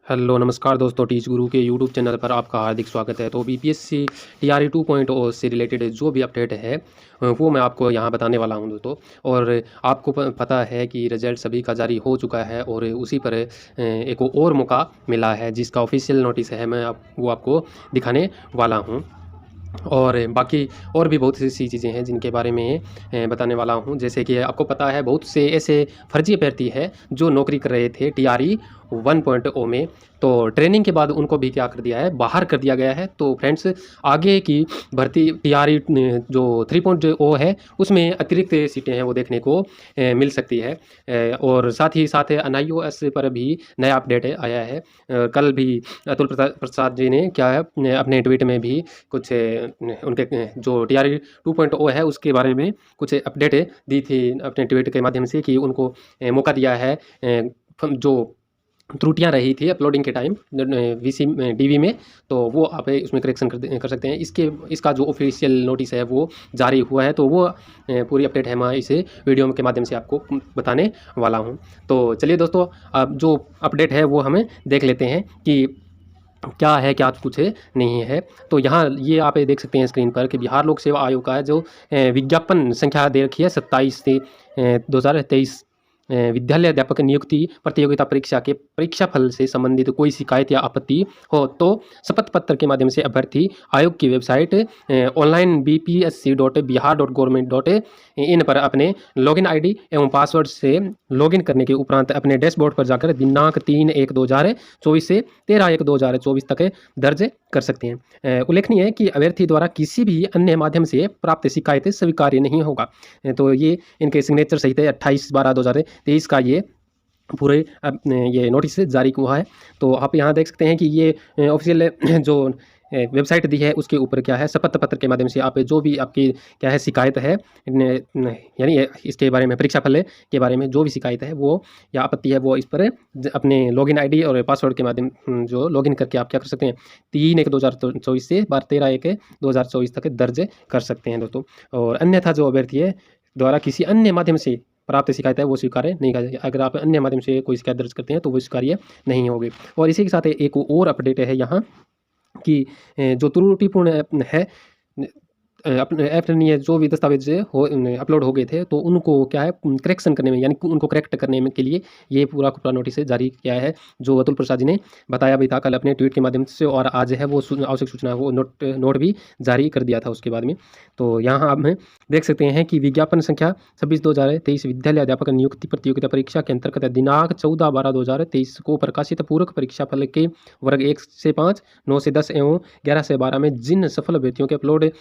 Hello नमस्कार दोस्तों, teach गुरु के यूट्यूब चैनल पर आपका हार्दिक स्वागत है। तो बीपीएससी टीआरई 2.0 से रिलेटेड जो भी अपडेट है वो मैं आपको यहाँ बताने वाला हूँ दोस्तों। और आपको पता है कि रिजल्ट सभी का जारी हो चुका है और उसी पर एक और मौका मिला है जिसका ऑफिशियल नोटिस है। मैं वो आपको दिखाने वाला हूँ। और बाकी और भी बहुत सी चीज़ें हैं जिनके बारे में बताने वाला हूँ। जैसे कि आपको पता है बहुत से ऐसे फर्जी अभ्यर्थी हैं जो नौकरी कर रहे थे टीआरई 1.0 में, तो ट्रेनिंग के बाद उनको भी क्या कर दिया है, बाहर कर दिया गया है। तो फ्रेंड्स, आगे की भर्ती टीआरई जो 3.0 है उसमें अतिरिक्त सीटें हैं वो देखने को मिल सकती है। और साथ ही साथ एनआईओएस पर भी नया अपडेट आया है। कल भी अतुल प्रसाद जी ने क्या है अपने ट्वीट में भी कुछ उनके जो टीआरई 2.0 है उसके बारे में कुछ अपडेट दी थी अपने ट्वीट के माध्यम से, कि उनको मौका दिया है जो त्रुटियां रही थी अपलोडिंग के टाइम वीसी डीवी में, तो वो आप उसमें करेक्शन कर सकते हैं। इसका जो ऑफिशियल नोटिस है वो जारी हुआ है, तो वो पूरी अपडेट है मैं इस वीडियो के माध्यम से आपको बताने वाला हूं। तो चलिए दोस्तों, अब जो अपडेट है वो हमें देख लेते हैं कि क्या है, क्या कुछ नहीं है। तो यहाँ ये आप देख सकते हैं स्क्रीन पर कि बिहार लोक सेवा आयोग का है जो विज्ञापन संख्या दे रखी है 27 से 2023 विद्यालय अध्यापक नियुक्ति प्रतियोगिता परीक्षा के परीक्षा फल से संबंधित कोई शिकायत या आपत्ति हो तो शपथ पत्र के माध्यम से अभ्यर्थी आयोग की वेबसाइट onlinebpsc.bihar.gov.in पर अपने लॉगिन आईडी एवं पासवर्ड से लॉगिन करने के उपरांत अपने डैशबोर्ड पर जाकर दिनांक 3/1/2024 से 13/1/2024 तक दर्ज कर सकते हैं। उल्लेखनीय है कि अभ्यर्थी द्वारा किसी भी अन्य माध्यम से प्राप्त शिकायत स्वीकार्य नहीं होगा। तो ये इनके सिग्नेचर सहित 28/12/2023 का ये पूरे ये नोटिस जारी हुआ है। तो आप यहाँ देख सकते हैं कि ये ऑफिशियल जो वेबसाइट दी है उसके ऊपर क्या है, शपथ पत्र के माध्यम से आप जो भी आपकी क्या है शिकायत है, यानी इसके बारे में परीक्षा फल के बारे में जो भी शिकायत है वो या आपत्ति है वो इस पर अपने लॉगिन आईडी और पासवर्ड के माध्यम जो लॉगिन करके आप क्या कर सकते हैं 3/1/2024 से 13/1/2024 तक दर्ज कर सकते हैं दोस्तों। और अन्यथा जो अभ्यर्थी है द्वारा किसी अन्य माध्यम से प्राप्त शिकायत है वो स्वीकार्य नहीं करेंगे। अगर आप अन्य माध्यम से कोई शिकायत दर्ज करते हैं तो वो स्वीकार्य नहीं होगी। और इसी के साथ एक और अपडेट है यहाँ कि जो त्रुटिपूर्ण है अपने ऐप में ये जो भी दस्तावेज अपलोड हो गए थे तो उनको क्या है करेक्शन करने में, यानी उनको करेक्ट करने में के लिए ये पूरा नोटिस जारी किया है, जो अतुल प्रसाद जी ने बताया भी था कल अपने ट्वीट के माध्यम से। और आज है वो आवश्यक सूचना वो नोट भी जारी कर दिया था उसके बाद में। तो यहाँ आप देख सकते हैं कि विज्ञापन संख्या 26/2023 विद्यालय अध्यापक नियुक्ति प्रतियोगिता परीक्षा के अंतर्गत दिनांक 14/12/2023 को प्रकाशित पूरक परीक्षा फल के वर्ग 1 से 5, 9 से 10 एवं 11 से 12 में जिन सफल अभ्यर्थियों के अपलोड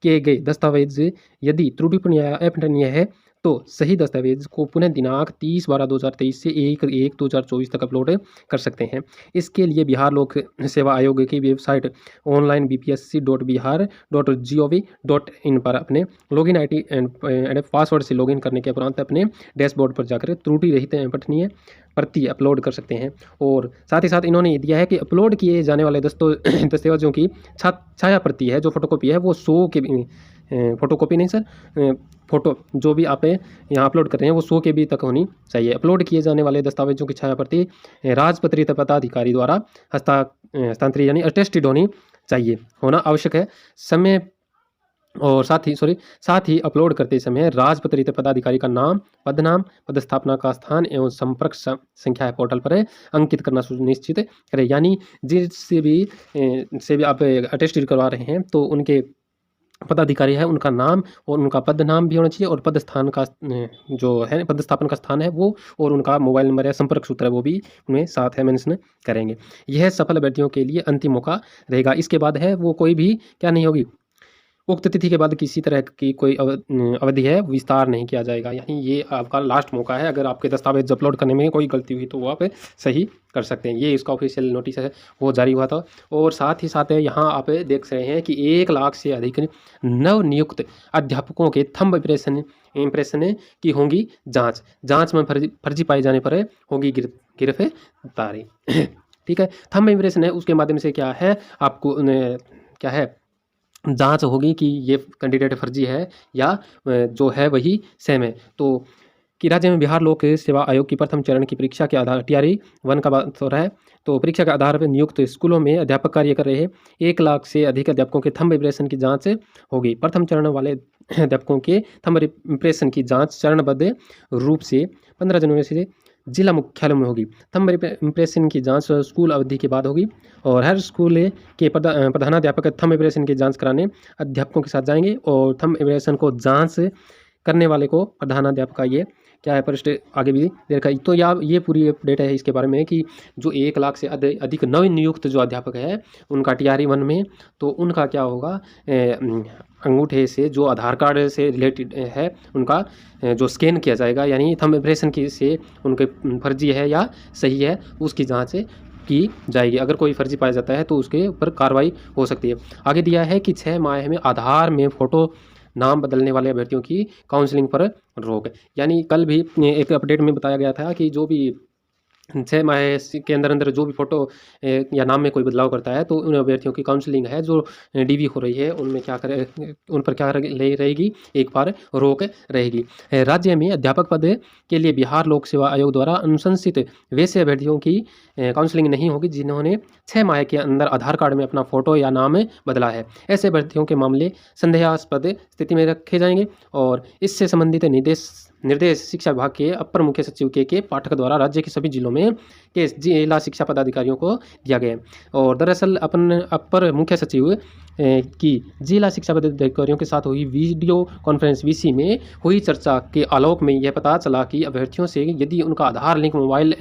किए गए दस्तावेज यदि त्रुटिपूर्ण या अपठनीय है तो सही दस्तावेज को पुनः दिनांक 30/12/2023 से 1/1/2024 तक अपलोड कर सकते हैं। इसके लिए बिहार लोक सेवा आयोग की वेबसाइट onlinebpsc.bihar.gov.in पर अपने लॉगिन आईडी एंड पासवर्ड से लॉगिन करने के उपरांत अपने डैशबोर्ड पर जाकर त्रुटि रहित अपठनीय प्रति अपलोड कर सकते हैं। और साथ ही साथ इन्होंने ये दिया है कि अपलोड किए जाने वाले दस्तावेजों की छाया प्रति है जो फोटोकॉपी है वो 100 के फोटोकॉपी नहीं सर, फोटो जो भी आप यहाँ अपलोड कर रहे हैं वो 100 KB तक होनी चाहिए। अपलोड किए जाने वाले दस्तावेजों की छाया प्रति राजपत्रित पदाधिकारी द्वारा हस्तांतरित यानी अटेस्टेड होनी चाहिए, होना आवश्यक है। समय और साथ ही अपलोड करते समय राजपत्रित पदाधिकारी का नाम, पदनाम, पदस्थापना का स्थान एवं संपर्क संख्या है पोर्टल पर अंकित करना सुनिश्चित करें। यानी जिससे भी से भी आप अटेस्टेड करवा रहे हैं तो उनके पदाधिकारी है उनका नाम और उनका पद नाम भी होना चाहिए और पद स्थान का जो है पदस्थापन का स्थान है वो, और उनका मोबाइल नंबर या संपर्क सूत्र है वो भी उन्हें साथ है मेंशन करेंगे। यह सफल अभ्यर्थियों के लिए अंतिम मौका रहेगा। इसके बाद है वो कोई भी क्या नहीं होगी, उक्त तिथि के बाद किसी तरह की कोई अवधि है विस्तार नहीं किया जाएगा। यानी ये आपका लास्ट मौका है। अगर आपके दस्तावेज अपलोड करने में कोई गलती हुई तो वो आप सही कर सकते हैं। ये इसका ऑफिशियल नोटिस है वो जारी हुआ था। और साथ ही साथ यहाँ आप देख रहे हैं कि 1 लाख से अधिक नवनियुक्त अध्यापकों के थंब इम्प्रेशन की होंगी जांच में फर्जी पाए जाने पर होगी गिरफ्तारी। ठीक है, थंब इम्प्रेशन है उसके माध्यम से क्या है आपको क्या है जांच होगी कि ये कैंडिडेट फर्जी है या जो है वही सेम है। तो कि राज्य में बिहार लोक सेवा आयोग की प्रथम चरण की परीक्षा के आधार TRE 1 का बात हो रहा है। तो परीक्षा के आधार पर नियुक्त स्कूलों में अध्यापक कार्य कर रहे 1 लाख से अधिक अध्यापकों के थंब इम्प्रेशन की जांच होगी। प्रथम चरण वाले अध्यापकों के थंब इम्प्रेशन की जांच चरणबद्ध रूप से 15 जनवरी से जिला मुख्यालय में होगी। थंब इम्प्रेशन की जांच स्कूल अवधि के बाद होगी और हर स्कूल के प्रधानाध्यापक थंब इम्प्रेशन की जांच कराने अध्यापकों के साथ जाएंगे और थंब इम्प्रेशन को जांच करने वाले को प्रधानाध्यापक का ये क्या है परिष्ठ आगे भी दे रखा है। तो ये पूरी अपडेट है इसके बारे में कि जो 1 लाख से अधिक नव नियुक्त जो अध्यापक है उनका TRE 1 में, तो उनका क्या होगा, अंगूठे से जो आधार कार्ड से रिलेटेड है उनका जो स्कैन किया जाएगा, यानी थंब इम्प्रेशन की से उनके फर्जी है या सही है उसकी जाँच की जाएगी। अगर कोई फर्जी पाया जाता है तो उसके ऊपर कार्रवाई हो सकती है। आगे दिया है कि 6 माह में आधार में फ़ोटो नाम बदलने वाले अभ्यर्थियों की काउंसलिंग पर रोक। यानी कल भी एक अपडेट में बताया गया था कि जो भी 6 माह के अंदर अंदर जो भी फ़ोटो या नाम में कोई बदलाव करता है तो उन अभ्यर्थियों की काउंसलिंग है जो DV हो रही है उनमें क्या करे, उन पर क्या रहेगी, एक बार रोक रहेगी। राज्य में अध्यापक पद के लिए बिहार लोक सेवा आयोग द्वारा अनुशंसित वैसे अभ्यर्थियों की काउंसलिंग नहीं होगी जिन्होंने 6 माह के अंदर आधार कार्ड में अपना फ़ोटो या नाम बदला है। ऐसे अभ्यर्थियों के मामले संदेहास्पद स्थिति में रखे जाएंगे और इससे संबंधित निर्देश शिक्षा विभाग के अपर मुख्य सचिव के पाठक द्वारा राज्य के सभी जिलों में के जिला शिक्षा पदाधिकारियों को दिया गया है। और दरअसल अपर मुख्य सचिव की जिला शिक्षा पदाधिकारियों के साथ हुई वीडियो कॉन्फ्रेंस VC में हुई चर्चा के आलोक में यह पता चला कि अभ्यर्थियों से यदि उनका आधार लिंक मोबाइल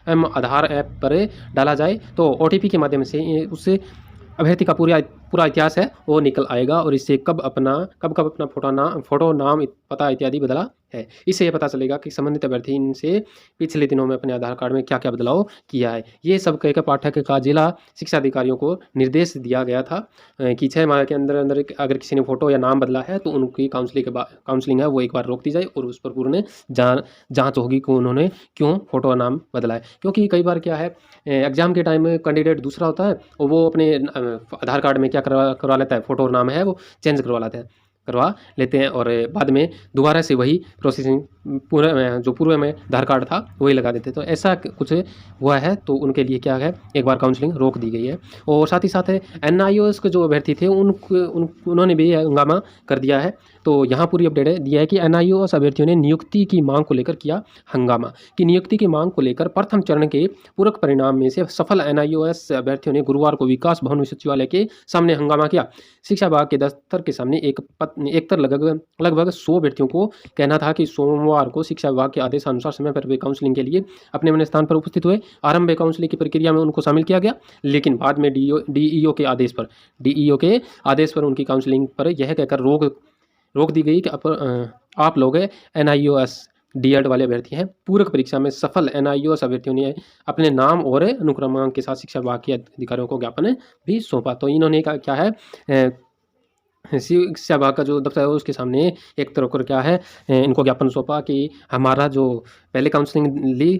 आधार ऐप पर डाला जाए तो OTP के माध्यम से उस अभ्यर्थी का पूरा इतिहास है वो निकल आएगा और इससे कब अपना फोटो नाम पता इत्यादि बदला है। इससे ये पता चलेगा कि संबंधित अभ्यर्थी इनसे पिछले दिनों में अपने आधार कार्ड में क्या क्या बदलाव किया है। ये सब कहकर पाठक का जिला शिक्षा अधिकारियों को निर्देश दिया गया था कि 6 माह के अंदर अंदर अगर किसी ने फोटो या नाम बदला है तो उनकी काउंसलिंग है वो एक बार रोक दी जाए और उस पर पूर्ण जाँच होगी कि उन्होंने क्यों फोटो नाम बदला है। क्योंकि कई बार क्या है, एग्जाम के टाइम में कैंडिडेट दूसरा होता है और वो अपने आधार कार्ड में क्या करवा लेता है, फोटो नाम है वो चेंज करवा लेते हैं और बाद में दोबारा से वही प्रोसेसिंग जो पूर्व में आधार कार्ड था वही लगा देते हैं। तो ऐसा कुछ हुआ है तो उनके लिए क्या है, एक बार काउंसलिंग रोक दी गई है। और साथ ही साथ NIOS के जो अभ्यर्थी थे उन्होंने भी हंगामा कर दिया है। तो यहाँ पूरी अपडेट दिया है कि NIOS अभ्यर्थियों ने नियुक्ति की मांग को लेकर किया हंगामा। कि नियुक्ति की मांग को लेकर प्रथम चरण के पूरक परिणाम में से सफल NIOS अभ्यर्थियों ने गुरुवार को विकास भवन सचिवालय के सामने हंगामा किया। शिक्षा विभाग के दफ्तर के सामने एक लगभग 100 अभ्यर्थियों को कहना था कि सोमवार को शिक्षा विभाग के आदेशानुसार समय पर वे काउंसलिंग के लिए अपने अपने स्थान पर उपस्थित हुए। आरंभ काउंसलिंग की प्रक्रिया में उनको शामिल किया गया, लेकिन बाद में DEO के आदेश पर उनकी काउंसलिंग पर यह कहकर रोक दी गई कि आप लोग NIOS DED वाले अभ्यर्थी हैं। पूरक परीक्षा में सफल NIOS अभ्यर्थियों ने अपने नाम और अनुक्रमांक के साथ शिक्षा विभाग के अधिकारियों को ज्ञापन भी सौंपा। तो इन्होंने क्या है, शिक्षा विभाग का जो दफ्तर है उसके सामने एक तरह कर क्या है, इनको ज्ञापन सौंपा कि हमारा जो पहले काउंसलिंग ली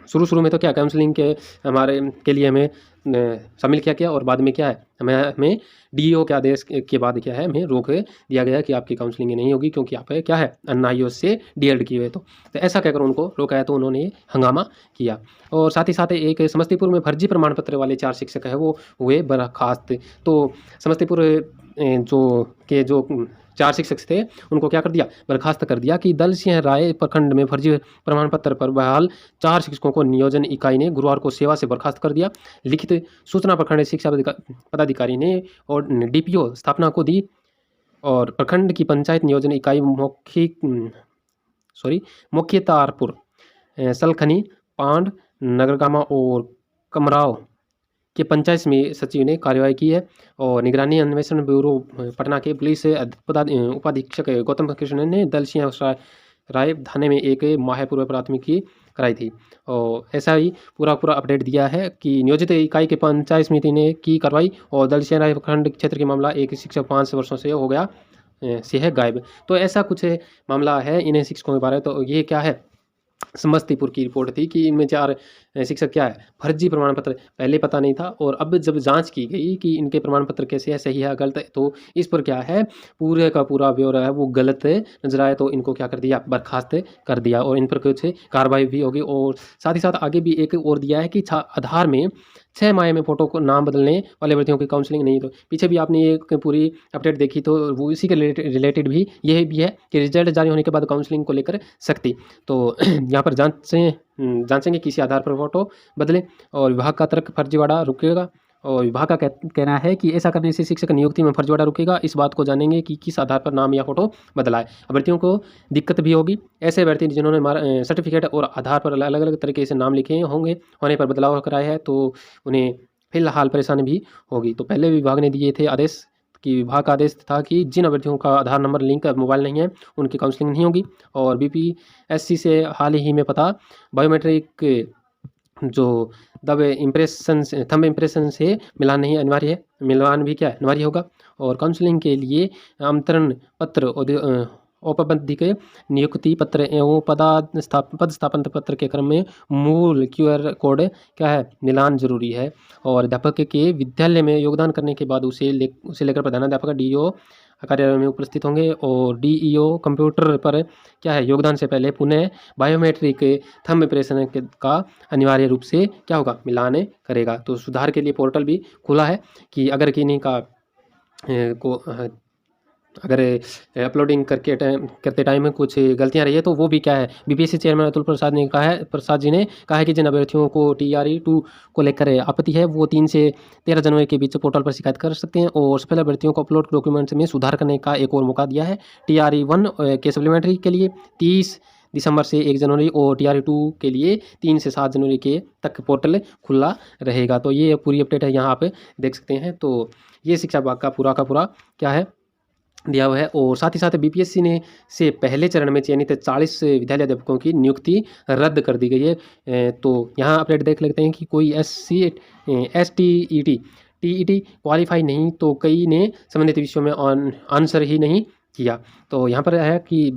शुरू में तो क्या काउंसलिंग के हमारे के लिए हमें शामिल किया गया और बाद में क्या है हमें DEO के आदेश के बाद क्या है हमें रोक दिया गया कि आपकी काउंसलिंग नहीं होगी क्योंकि आप क्या है NIOS से DED किए हुए। तो ऐसा कहकर उनको रोका है तो उन्होंने हंगामा किया। और साथ ही साथ एक समस्तीपुर में फर्जी प्रमाण पत्र वाले 4 शिक्षक है वो हुए बर्खास्त। तो समस्तीपुर जो 4 शिक्षक थे उनको क्या कर दिया, बर्खास्त कर दिया कि दल सिंह राय प्रखंड में फर्जी प्रमाण पत्र पर बहाल 4 शिक्षकों को नियोजन इकाई ने गुरुवार को सेवा से बर्खास्त कर दिया। लिखित सूचना प्रखंड शिक्षा पदाधिकारी ने और DPO स्थापना को दी और प्रखंड की पंचायत नियोजन इकाई मोखितारपुर, सलखनी, पांड, नगरगामा और कमराव के पंचायत में सचिव ने कार्रवाई की है। और निगरानी अन्वेषण ब्यूरो पटना के पुलिस उपाधीक्षक गौतम कृष्ण ने दल सिंह राय थाने में एक माह पूर्व प्राथमिकी कराई थी। और ऐसा ही पूरा अपडेट दिया है कि नियोजित इकाई के पंचायत समिति ने की कार्रवाई और दल सिंह राय खंड क्षेत्र के मामला एक शिक्षक 5 वर्षों से हो गया से है गायब। तो ऐसा कुछ मामला है इन शिक्षकों के बारे में। तो ये क्या है, समस्तीपुर की रिपोर्ट थी कि इनमें 4 शिक्षक क्या है, फर्जी प्रमाण पत्र पहले पता नहीं था, और अब जब जांच की गई कि इनके प्रमाण पत्र कैसे है, सही है गलत है, तो इस पर क्या है, पूरे का पूरा ब्यौरा है वो गलत नजर आए, तो इनको क्या कर दिया, बर्खास्त कर दिया, और इन पर कुछ कार्रवाई भी होगी। और साथ ही साथ आगे भी एक और दिया है कि आधार में 6 माह में फोटो को नाम बदलने वाले व्यक्तियों की काउंसलिंग नहीं। तो पीछे भी आपने एक पूरी अपडेट देखी, तो वो इसी के रिलेटेड भी यही भी है कि रिजल्ट जारी होने के बाद काउंसलिंग को लेकर सकती। तो यहाँ पर जांचेंगे किसी आधार पर फोटो बदले, और विभाग का तर्क फर्जीवाड़ा रुकेगा, और विभाग का कहना है कि ऐसा करने से शिक्षक नियुक्ति में फर्जीवाड़ा रुकेगा। इस बात को जानेंगे कि किस आधार पर नाम या फोटो बदला है। अभ्यर्थियों को दिक्कत भी होगी, ऐसे अभ्यर्थी जिन्होंने सर्टिफिकेट और आधार पर अलग अलग तरीके से नाम लिखे होने पर बदलाव कराया है, तो उन्हें फिलहाल परेशानी भी होगी। तो पहले विभाग ने दिए थे आदेश कि विभाग का आदेश था कि जिन अभ्यर्थियों का आधार नंबर लिंक मोबाइल नहीं है उनकी काउंसलिंग नहीं होगी। और बीपीएससी से हाल ही में पता बायोमेट्रिक जो थंब इम्प्रेशन से मिलान नहीं अनिवार्य है, मिलान भी क्या अनिवार्य होगा। और काउंसलिंग के लिए आमंत्रण पत्र, औपबंधिक नियुक्ति पत्र एवं पदस्थापन पत्र के क्रम में मूल QR कोड क्या है, मिलान जरूरी है। और अध्यापक के विद्यालय में योगदान करने के बाद उसे लेकर प्रधानाध्यापक DO कार्यालय में उपस्थित होंगे, और DEO कंप्यूटर पर क्या है, योगदान से पहले पुनः बायोमेट्रिक थंब इम्प्रेशन का अनिवार्य रूप से क्या होगा, मिलान करेगा। तो सुधार के लिए पोर्टल भी खुला है कि अगर किन्हीं का अगर अपलोडिंग करते टाइम कुछ गलतियां रही है, तो वो भी क्या है, बीपीएससी चेयरमैन अतुल प्रसाद जी ने कहा है कि जिन अभ्यर्थियों को TRE2 को लेकर आपत्ति है वो 3 से 13 जनवरी के बीच पोर्टल पर शिकायत कर सकते हैं। और सफल अभ्यर्थियों को अपलोड डॉक्यूमेंट्स में सुधार करने का एक और मौका दिया है। TRE1 के सप्लीमेंट्री के लिए 30 दिसंबर से 1 जनवरी, और TRE2 के लिए 3 से 7 जनवरी के तक पोर्टल खुला रहेगा। तो ये पूरी अपडेट है, यहाँ आप देख सकते हैं। तो ये शिक्षा विभाग का पूरा क्या है, दिया हुआ है। और साथ ही साथ बीपीएससी ने से पहले चरण में चयनित 40 विद्यालय अध्यापकों की नियुक्ति रद्द कर दी गई है। तो यहाँ अपडेट देख लेते हैं कि कोई TET क्वालिफाई नहीं, तो कई ने संबंधित विषयों में आंसर ही नहीं किया। तो यहाँ पर है कि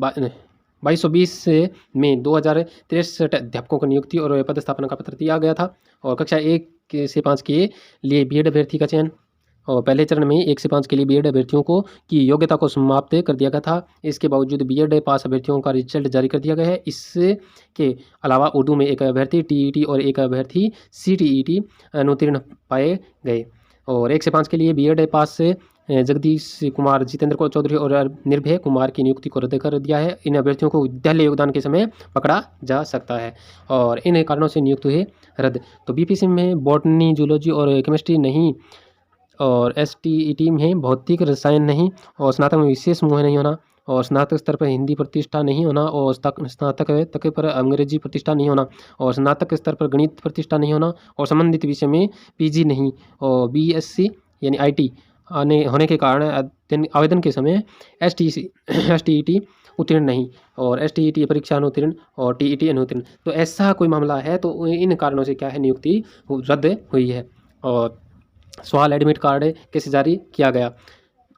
2220 में 2063 अध्यापकों को नियुक्ति और पदस्थापना का पत्र दिया गया था। और कक्षा 1 से 5 के लिए BEd अभ्यर्थी का चयन, और पहले चरण में 1 से 5 के लिए BEd अभ्यर्थियों को की योग्यता को समाप्त कर दिया गया था। इसके बावजूद BEd पास अभ्यर्थियों का रिजल्ट जारी कर दिया गया है। इसके अलावा उर्दू में एक अभ्यर्थी TET और एक अभ्यर्थी CTET अनुत्तीर्ण पाए गए। और 1 से 5 के लिए BEd पास से जगदीश कुमार, जितेंद्र चौधरी और निर्भय कुमार की नियुक्ति को रद्द कर दिया है। इन अभ्यर्थियों को विद्यालय योगदान के समय पकड़ा जा सकता है, और इन कारणों से नियुक्त हुए रद्द। तो बीपीएससी में बॉटनी, जूलॉजी और केमिस्ट्री नहीं, और STET में भौतिक रसायन नहीं, और स्नातक में विशेष समूह नहीं होना, और स्नातक स्तर पर हिंदी प्रतिष्ठा नहीं होना, और स्नातक तक पर अंग्रेजी प्रतिष्ठा नहीं होना, और स्नातक स्तर पर गणित प्रतिष्ठा नहीं होना, और संबंधित विषय में PG नहीं, और BSc यानी IT होने के कारण आवेदन के समय STET उत्तीर्ण नहीं, और STET परीक्षा अनुत्तीर्ण, और TET अनुत्तीर्ण। तो ऐसा कोई मामला है तो इन कारणों से क्या है, नियुक्ति रद्द हुई है। और सवाल एडमिट कार्ड कैसे जारी किया गया,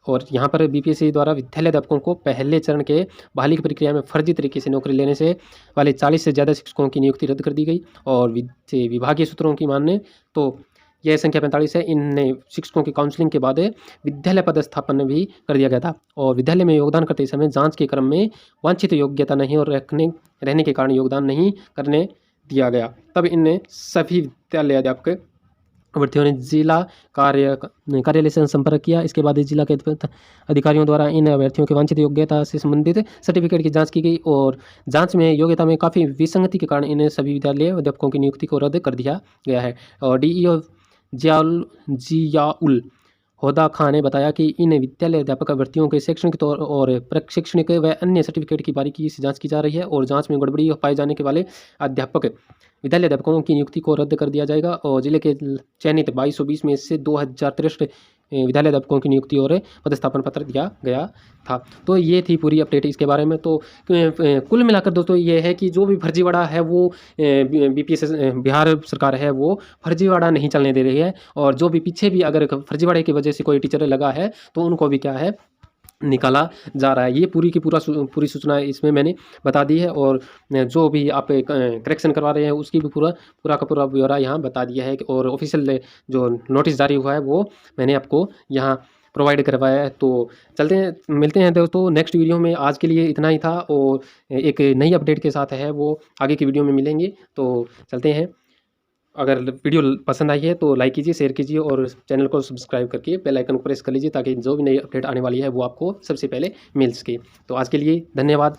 और यहाँ पर बीपीएससी द्वारा विद्यालय अध्यापकों को पहले चरण के बहाली की प्रक्रिया में फर्जी तरीके से नौकरी लेने से वाले 40 से ज़्यादा शिक्षकों की नियुक्ति रद्द कर दी गई। और विभागीय सूत्रों की माने तो यह संख्या 45 है। इन शिक्षकों की काउंसलिंग के बाद विद्यालय पदस्थापन भी कर दिया गया था, और विद्यालय में योगदान करते समय जाँच के क्रम में वांछित योग्यता नहीं और रहने के कारण योगदान नहीं करने दिया गया। तब इन सभी विद्यालय अध्यापक अभ्यर्थियों ने जिला कार्यालय से संपर्क किया। इसके बाद जिला के अधिकारियों द्वारा इन अभ्यर्थियों की वांछित योग्यता से संबंधित सर्टिफिकेट की जांच की गई, और जांच में योग्यता में काफ़ी विसंगति के कारण इन सभी विद्यालय अध्यापकों की नियुक्ति को रद्द कर दिया गया है। और DEO जियाउल होदा खान ने बताया कि इन विद्यालय अध्यापक अभ्यर्थियों के शैक्षणिक तौर और प्रशिक्षणिक व अन्य सर्टिफिकेट की बारीकी से जांच की जा रही है, और जांच में गड़बड़ी पाए जाने के वाले विद्यालय अध्यापकों की नियुक्ति को रद्द कर दिया जाएगा। और जिले के चयनित 2220 में से 2063 विद्यालय अध्यापकों की नियुक्ति और पदस्थापन पत्र दिया गया था। तो ये थी पूरी अपडेट इसके बारे में। तो कुल मिलाकर दोस्तों ये है कि जो भी फर्जीवाड़ा है वो बीपीएससी बिहार सरकार है वो फर्जीवाड़ा नहीं चलने दे रही है, और जो भी पीछे भी अगर फर्जीवाड़े की वजह से कोई टीचर लगा है तो उनको भी क्या है निकाला जा रहा है। ये पूरी की पूरी सूचना इसमें मैंने बता दी है, और जो भी आप करेक्शन करवा रहे हैं उसकी भी पूरा का पूरा ब्यौरा यहाँ बता दिया है। और ऑफिशियल जो नोटिस जारी हुआ है वो मैंने आपको यहाँ प्रोवाइड करवाया है। तो चलते हैं, मिलते हैं दोस्तों नेक्स्ट वीडियो में। आज के लिए इतना ही था, और एक नई अपडेट के साथ है वो आगे की वीडियो में मिलेंगे। तो चलते हैं। अगर वीडियो पसंद आई है तो लाइक कीजिए, शेयर कीजिए, और चैनल को सब्सक्राइब करके बेल आइकन को प्रेस कर लीजिए, ताकि जो भी नई अपडेट आने वाली है वो आपको सबसे पहले मिल सके। तो आज के लिए धन्यवाद।